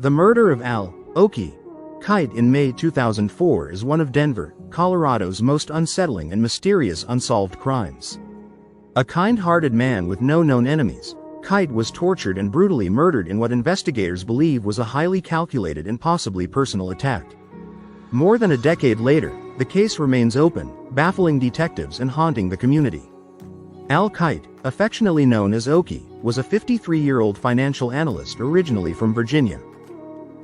The murder of Al Oki Kite in May 2004 is one of Denver, Colorado's most unsettling and mysterious unsolved crimes. A kind-hearted man with no known enemies, Kite was tortured and brutally murdered in what investigators believe was a highly calculated and possibly personal attack. More than a decade later, the case remains open, baffling detectives and haunting the community. Al Kite, affectionately known as Oki, was a 53-year-old financial analyst originally from Virginia.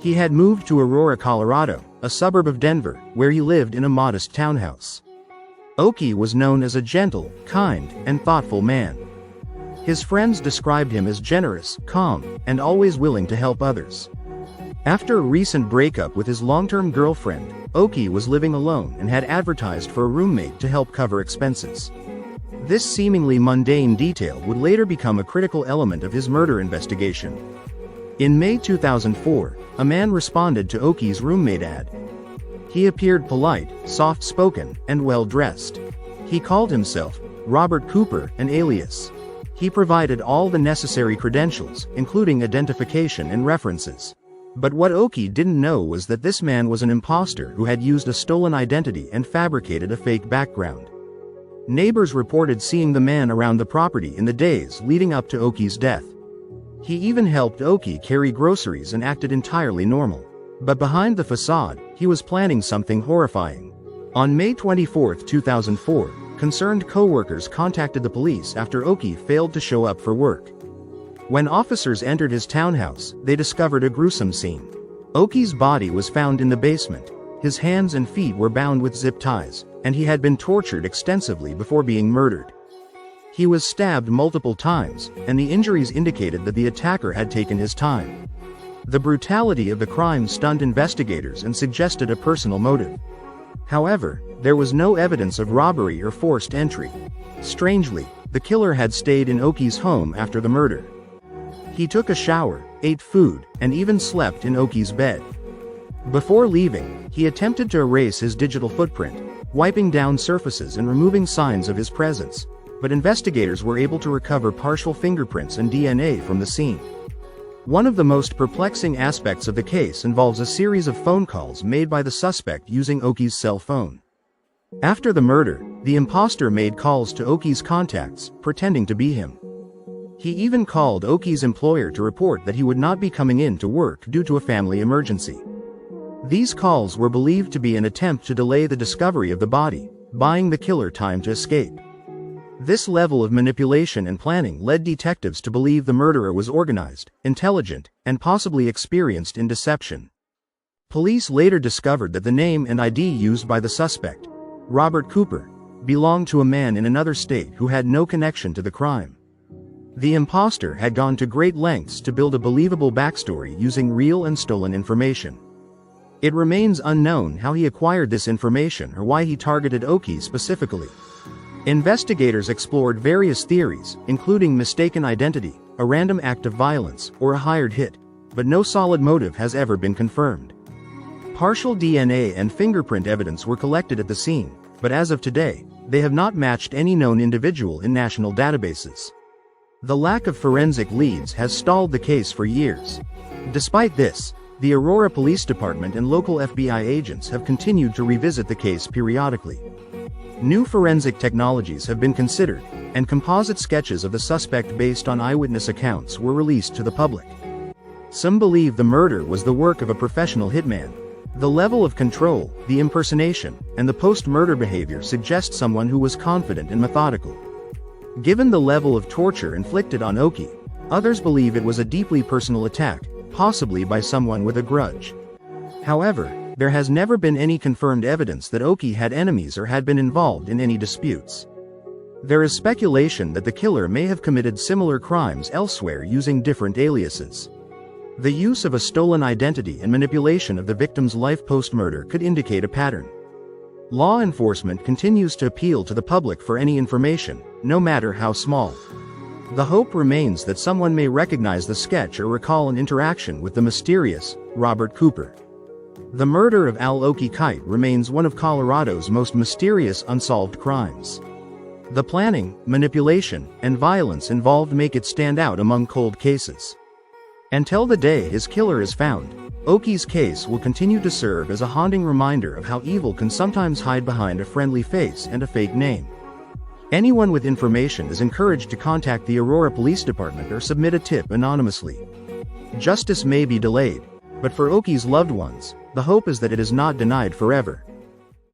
He had moved to Aurora, Colorado, a suburb of Denver, where he lived in a modest townhouse. Oki was known as a gentle, kind, and thoughtful man. His friends described him as generous, calm, and always willing to help others. After a recent breakup with his long-term girlfriend, Oki was living alone and had advertised for a roommate to help cover expenses. This seemingly mundane detail would later become a critical element of his murder investigation. In May 2004, a man responded to Oki's roommate ad. He appeared polite, soft-spoken, and well-dressed. He called himself Robert Cooper, an alias. He provided all the necessary credentials, including identification and references. But what Oki didn't know was that this man was an imposter who had used a stolen identity and fabricated a fake background. Neighbors reported seeing the man around the property in the days leading up to Oki's death. He even helped Oki carry groceries and acted entirely normal. But behind the facade, he was planning something horrifying. On May 24, 2004, concerned co-workers contacted the police after Oki failed to show up for work. When officers entered his townhouse, they discovered a gruesome scene. Oki's body was found in the basement. His hands and feet were bound with zip ties, and he had been tortured extensively before being murdered. He was stabbed multiple times, and the injuries indicated that the attacker had taken his time. The brutality of the crime stunned investigators and suggested a personal motive. However, there was no evidence of robbery or forced entry. Strangely, the killer had stayed in Oki's home after the murder. He took a shower, ate food, and even slept in Oki's bed. Before leaving, he attempted to erase his digital footprint, wiping down surfaces and removing signs of his presence. But investigators were able to recover partial fingerprints and DNA from the scene. One of the most perplexing aspects of the case involves a series of phone calls made by the suspect using Oki's cell phone. After the murder, the imposter made calls to Oki's contacts, pretending to be him. He even called Oki's employer to report that he would not be coming in to work due to a family emergency. These calls were believed to be an attempt to delay the discovery of the body, buying the killer time to escape. This level of manipulation and planning led detectives to believe the murderer was organized, intelligent, and possibly experienced in deception. Police later discovered that the name and ID used by the suspect, Robert Cooper, belonged to a man in another state who had no connection to the crime. The imposter had gone to great lengths to build a believable backstory using real and stolen information. It remains unknown how he acquired this information or why he targeted Oki specifically. Investigators explored various theories, including mistaken identity, a random act of violence, or a hired hit, but no solid motive has ever been confirmed. Partial DNA and fingerprint evidence were collected at the scene, but as of today, they have not matched any known individual in national databases. The lack of forensic leads has stalled the case for years. Despite this, the Aurora Police Department and local FBI agents have continued to revisit the case periodically. New forensic technologies have been considered, and composite sketches of the suspect based on eyewitness accounts were released to the public. Some believe the murder was the work of a professional hitman. The level of control, the impersonation, and the post-murder behavior suggest someone who was confident and methodical. Given the level of torture inflicted on Oki, others believe it was a deeply personal attack, possibly by someone with a grudge. However, there has never been any confirmed evidence that Oki had enemies or had been involved in any disputes. There is speculation that the killer may have committed similar crimes elsewhere using different aliases. The use of a stolen identity and manipulation of the victim's life post-murder could indicate a pattern. Law enforcement continues to appeal to the public for any information, no matter how small. The hope remains that someone may recognize the sketch or recall an interaction with the mysterious Robert Cooper. The murder of Al Oki Kite remains one of Colorado's most mysterious unsolved crimes. The planning, manipulation, and violence involved make it stand out among cold cases. Until the day his killer is found, Oki's case will continue to serve as a haunting reminder of how evil can sometimes hide behind a friendly face and a fake name. Anyone with information is encouraged to contact the Aurora Police Department or submit a tip anonymously. Justice may be delayed, but for Oki's loved ones, the hope is that it is not denied forever.